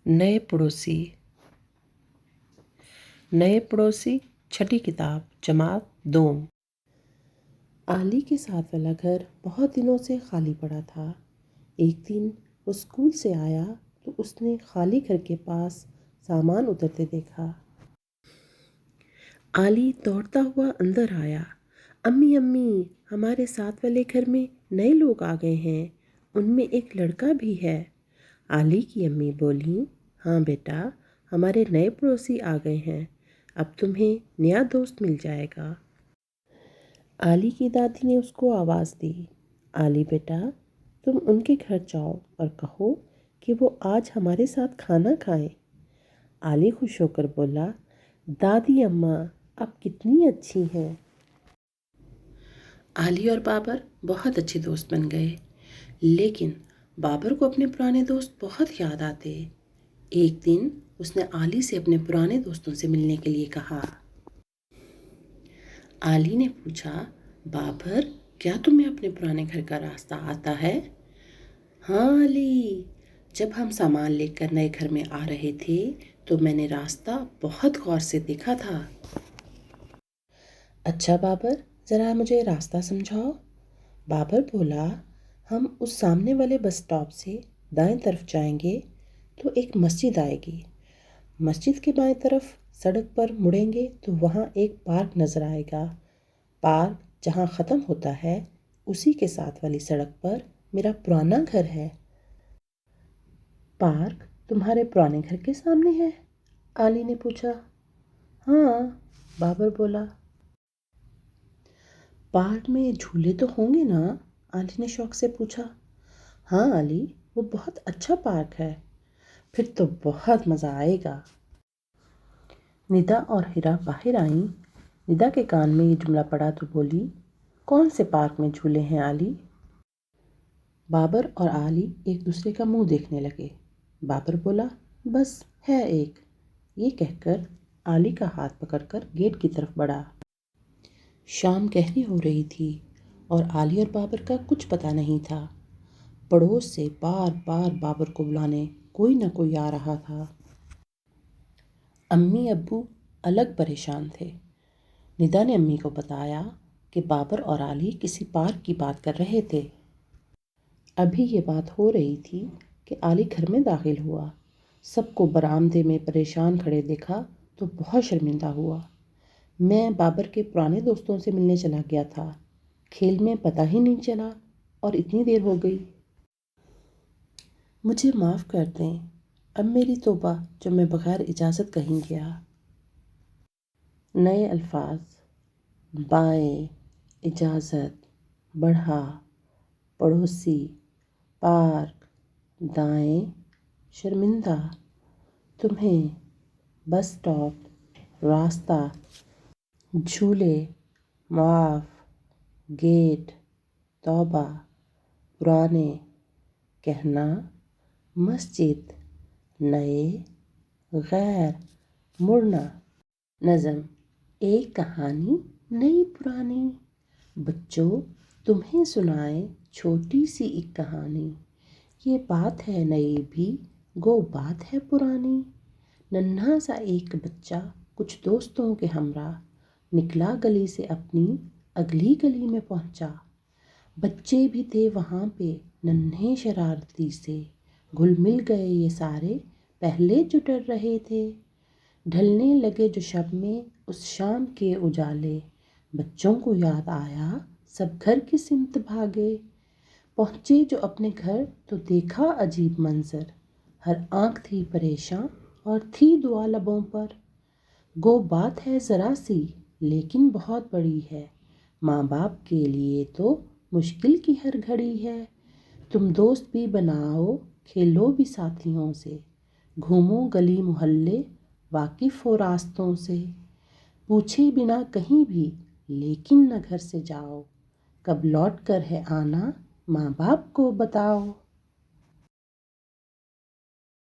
نئے پڑوسی نئے پڑوسی چھٹی کتاب جماعت دوم۔ علی کے ساتھ والا گھر بہت دنوں سے خالی پڑا تھا۔ ایک دن وہ اسکول سے آیا تو اس نے خالی گھر کے پاس سامان اترتے دیکھا۔ علی دوڑتا ہوا اندر آیا۔ امی امی، ہمارے ساتھ والے گھر میں نئے لوگ آ گئے ہیں، ان میں ایک لڑکا بھی ہے۔ علی کی امی بولیں، ہاں بیٹا، ہمارے نئے پڑوسی آ گئے ہیں، اب تمہیں نیا دوست مل جائے گا۔ علی کی دادی نے اس کو آواز دی، علی بیٹا، تم ان کے گھر جاؤ اور کہو کہ وہ آج ہمارے ساتھ کھانا کھائیں۔ علی خوش ہو کر بولا، دادی اماں آپ کتنی اچھی ہیں۔ علی اور بابر بہت اچھے دوست بن گئے، لیکن بابر کو اپنے پرانے دوست بہت یاد آتے۔ ایک دن اس نے علی سے اپنے پرانے دوستوں سے ملنے کے لیے کہا۔ علی نے پوچھا، بابر، کیا تمہیں اپنے پرانے گھر کا راستہ آتا ہے؟ ہاں علی، جب ہم سامان لے کر نئے گھر میں آ رہے تھے تو میں نے راستہ بہت غور سے دیکھا تھا۔ اچھا بابر، ذرا مجھے راستہ سمجھاؤ۔ بابر بولا، ہم اس سامنے والے بس اسٹاپ سے دائیں طرف جائیں گے تو ایک مسجد آئے گی۔ مسجد کے بائیں طرف سڑک پر مڑیں گے تو وہاں ایک پارک نظر آئے گا۔ پارک جہاں ختم ہوتا ہے اسی کے ساتھ والی سڑک پر میرا پرانا گھر ہے۔ پارک تمہارے پرانے گھر کے سامنے ہے؟ علی نے پوچھا۔ ہاں، بابر بولا۔ پارک میں جھولے تو ہوں گے نا؟ علی نے شوق سے پوچھا۔ ہاں علی، وہ بہت اچھا پارک ہے، پھر تو بہت مزہ آئے گا۔ ندا اور ہیرا باہر آئیں۔ ندا کے کان میں یہ جملہ پڑا تو بولی، کون سے پارک میں جھولے ہیں علی؟ بابر اور علی ایک دوسرے کا منہ دیکھنے لگے۔ بابر بولا، بس ہے ایک۔ یہ کہہ کر علی کا ہاتھ پکڑ کر گیٹ کی طرف بڑھا۔ شام گہری ہو رہی تھی اور علی اور بابر کا کچھ پتہ نہیں تھا۔ پڑوس سے بار بار بابر کو بلانے کوئی نہ کوئی آ رہا تھا۔ امی ابو الگ پریشان تھے۔ ندا نے امی کو بتایا کہ بابر اور علی کسی پارک کی بات کر رہے تھے۔ ابھی یہ بات ہو رہی تھی کہ علی گھر میں داخل ہوا۔ سب کو برآمدے میں پریشان کھڑے دیکھا تو بہت شرمندہ ہوا۔ میں بابر کے پرانے دوستوں سے ملنے چلا گیا تھا، کھیل میں پتہ ہی نہیں چلا اور اتنی دیر ہو گئی۔ مجھے معاف کر دیں، اب میری توبہ جو میں بغیر اجازت کہیں گیا۔ نئے الفاظ: بائیں، اجازت، بڑھا، پڑوسی، پارک، دائیں، شرمندہ، تمہیں، بس اسٹاپ، راستہ، جھولے، معاف، گیٹ، توبہ، پرانے، کہنا، مسجد، نئے، غیر، مڑنا۔ نظم: ایک کہانی نئی پرانی۔ بچوں، تمہیں سنائیں چھوٹی سی ایک کہانی۔ یہ بات ہے نئی بھی، گو بات ہے پرانی۔ ننھا سا ایک بچہ کچھ دوستوں کے ہمراہ نکلا گلی سے اپنی اگلی گلی میں پہنچا۔ بچے بھی تھے وہاں پہ ننھے شرارتی سے، گھل مل گئے یہ سارے پہلے جو ڈر رہے تھے۔ ڈھلنے لگے جو شب میں اس شام کے اجالے، بچوں کو یاد آیا سب گھر کی سمت بھاگے۔ پہنچے جو اپنے گھر تو دیکھا عجیب منظر، ہر آنکھ تھی پریشاں اور تھی دعا لبوں پر۔ گو بات ہے ذرا سی لیکن بہت بڑی ہے، ماں باپ کے لیے تو مشکل کی ہر گھڑی ہے۔ تم دوست بھی بناؤ، کھیلو بھی ساتھیوں سے، گھومو گلی محلے، واقف ہو راستوں سے۔ پوچھے بنا کہیں بھی لیکن نہ گھر سے جاؤ، کب لوٹ کر ہے آنا ماں باپ کو بتاؤ۔